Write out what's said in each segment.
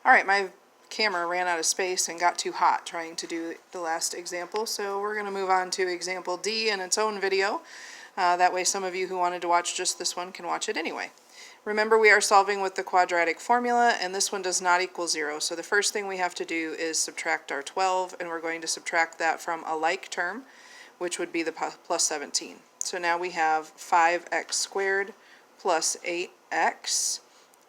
Alright, my camera ran out of space and got too hot trying to do the last example, so we're going to move on to example D in its own video. That way some of you who wanted to watch just this one can watch it anyway. Remember, we are solving with the quadratic formula, and this one does not equal 0, so the first thing we have to do is subtract our 12, and we're going to subtract that from a like term, which would be the plus 17. So now we have 5x squared plus 8x,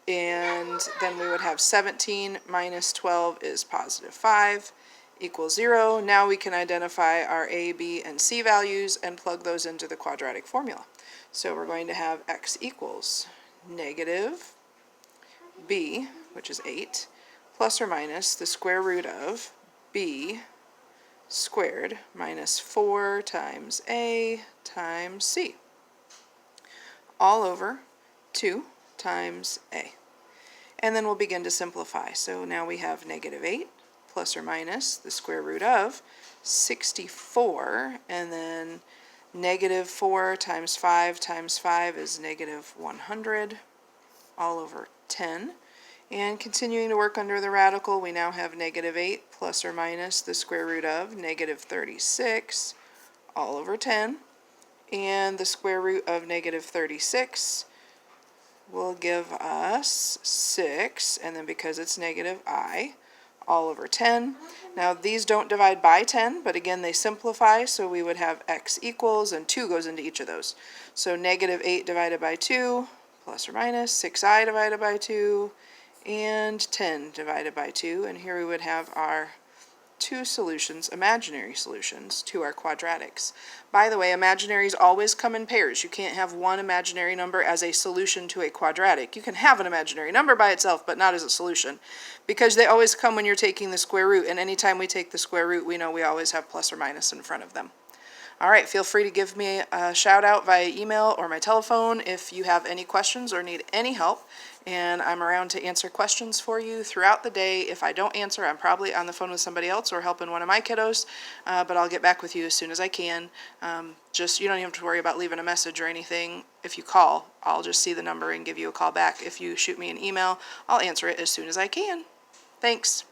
and then we would have 17 minus 12 is positive 5 equals 0. Now we can identify our a, b, and c values and plug those into the quadratic formula. So we're going to have x equals negative b, which is 8, plus or minus the square root of b squared minus 4 times a times c, all over 2 times a. And then we'll begin to simplify. So now we have negative 8 plus or minus the square root of 64, and then negative 4 times 5 is negative 100, all over 10. And continuing to work under the radical, we now have negative 8 plus or minus the square root of negative 36, all over 10. And the square root of negative 36 will give us 6, and then because it's negative I, all over 10. Now these don't divide by 10, but again they simplify, so we would have x equals, and 2 goes into each of those. So negative 8 divided by 2, plus or minus 6i divided by 2, and 10 divided by 2, and here we would have our two solutions, imaginary solutions, to our quadratics. By the way, imaginaries always come in pairs. You can't have one imaginary number as a solution to a quadratic. You can have an imaginary number by itself, but not as a solution, because they always come when you're taking the square root, and anytime we take the square root, we know we always have plus or minus in front of them. Alright, feel free to give me a shout out via email or my telephone if you have any questions or need any help, and I'm around to answer questions for you throughout the day. If I don't answer, I'm probably on the phone with somebody else or helping one of my kiddos, but I'll get back with you as soon as I can. You don't even have to worry about leaving a message or anything. If you call, I'll just see the number and give you a call back. If you shoot me an email, I'll answer it as soon as I can. Thanks.